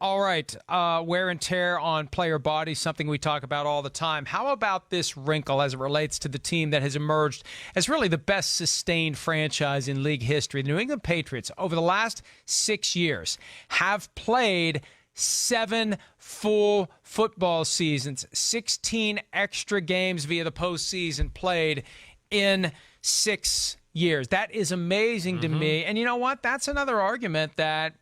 All right, wear and tear on player bodies, something we talk about all the time. How about this wrinkle as it relates to the team that has emerged as really the best sustained franchise in league history? The New England Patriots, over the last 6 years, have played 7 full football seasons, 16 extra games via the postseason played in 6 years. That is amazing to me. And you know what? That's another argument that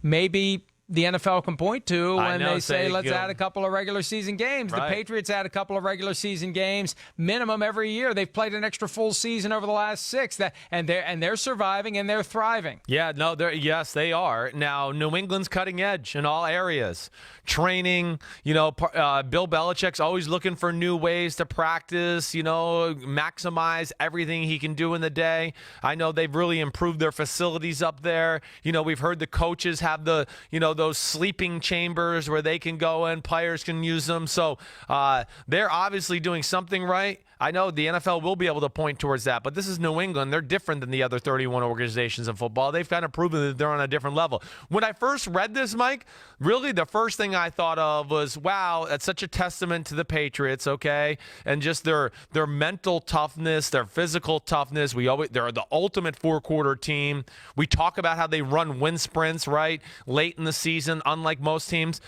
maybe the NFL can point to when they say, let's add a couple of regular season games. Right. The Patriots add a couple of regular season games minimum every year. They've played an extra full season over the last 6. And they're surviving and they're thriving. Yeah, no, yes, they are. Now, New England's cutting edge in all areas. Training, Bill Belichick's always looking for new ways to practice, maximize everything he can do in the day. I know they've really improved their facilities up there. We've heard the coaches have those sleeping chambers where they can go in, players can use them. So they're obviously doing something right. I know the NFL will be able to point towards that, but this is New England. They're different than the other 31 organizations in football. They've kind of proven that they're on a different level. When I first read this, Mike, really the first thing I thought of was, wow, that's such a testament to the Patriots, okay? And just their mental toughness, their physical toughness. They're the ultimate four-quarter team. We talk about how they run wind sprints, right, late in the season, unlike most teams.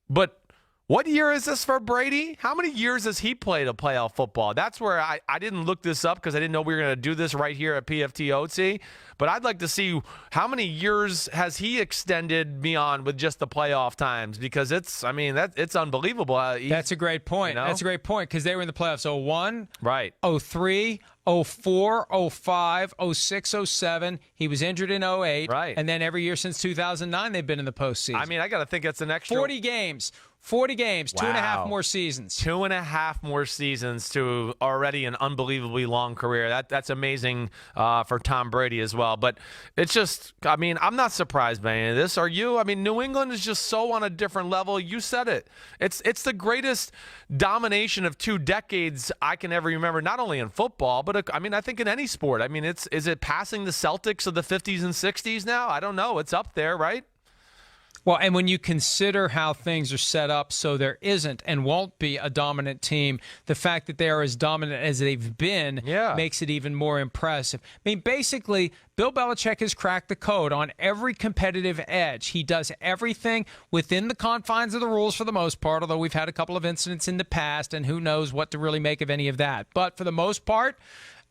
But what year is this for Brady? How many years has he played a playoff football? That's where I didn't look this up because I didn't know we were going to do this right here at PFTOC. But I'd like to see how many years has he extended beyond with just the playoff times, because it's unbelievable. That's a great point. That's a great point because they were in the playoffs 01, right, 03, 04, 05, 06, 07. He was injured in 08. Right. And then every year since 2009, they've been in the postseason. I got to think that's an extra 40 games. 40 games, wow. 2.5 more seasons. 2.5 more seasons to already an unbelievably long career. That's amazing for Tom Brady as well. But it's just, I'm not surprised by any of this. Are you? New England is just so on a different level. You said it. It's the greatest domination of 2 decades I can ever remember, not only in football, but I think in any sport. Is it passing the Celtics of the 50s and 60s now? I don't know. It's up there, right? Well, and when you consider how things are set up so there isn't and won't be a dominant team, the fact that they are as dominant as they've been makes it even more impressive. Basically, Bill Belichick has cracked the code on every competitive edge. He does everything within the confines of the rules for the most part, although we've had a couple of incidents in the past, and who knows what to really make of any of that. But for the most part,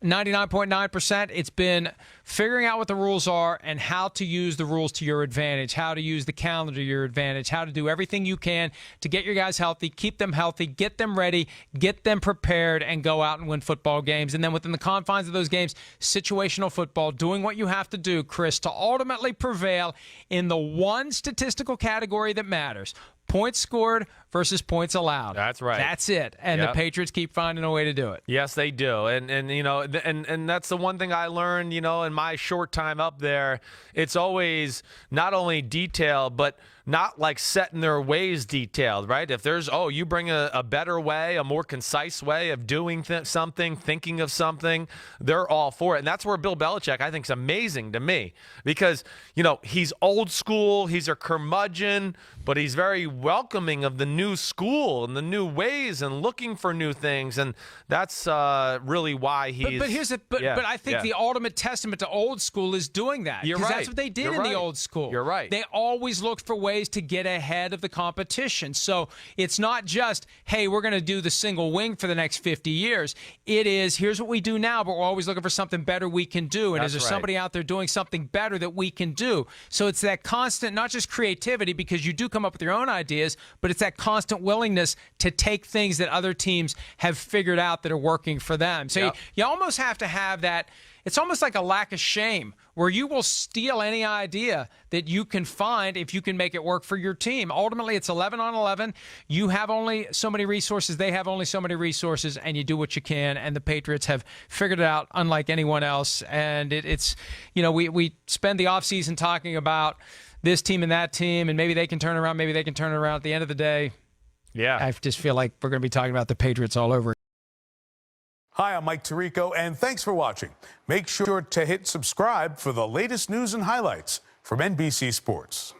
99.9%, it's been figuring out what the rules are and how to use the rules to your advantage, how to use the calendar to your advantage, how to do everything you can to get your guys healthy, keep them healthy, get them ready, get them prepared, and go out and win football games. And then within the confines of those games, situational football, doing what you have to do, Chris, to ultimately prevail in the one statistical category that matters. Points scored versus points allowed. That's right. That's it. And the Patriots keep finding a way to do it. Yes, they do. And that's the one thing I learned, in my short time up there. It's always not only detailed, but not like set in their ways detailed, right? If there's, you bring a better way, a more concise way of doing something, thinking of something, they're all for it. And that's where Bill Belichick, I think, is amazing to me because, he's old school, he's a curmudgeon, but he's very welcoming of the new school and the new ways and looking for new things. And that's really why he's... But I think the ultimate testament to old school is doing that. You're right. That's what they did in the old school. You're right. They always looked for ways to get ahead of the competition. So it's not just, hey, we're going to do the single wing for the next 50 years. It is, here's what we do now, but we're always looking for something better we can do. And is there somebody out there doing something better that we can do? So it's that constant, not just creativity, because you do come up with your own ideas, but it's that constant willingness to take things that other teams have figured out that are working for them. So you almost have to have that. It's almost like a lack of shame where you will steal any idea that you can find if you can make it work for your team. Ultimately, it's 11 on 11. You have only so many resources. They have only so many resources, and you do what you can. And the Patriots have figured it out unlike anyone else. And it's we spend the offseason talking about this team and that team, and maybe they can turn around, maybe they can turn it around. At the end of the day, I just feel like we're going to be talking about the Patriots all over. Hi, I'm Mike Tirico, and thanks for watching. Make sure to hit subscribe for the latest news and highlights from NBC Sports.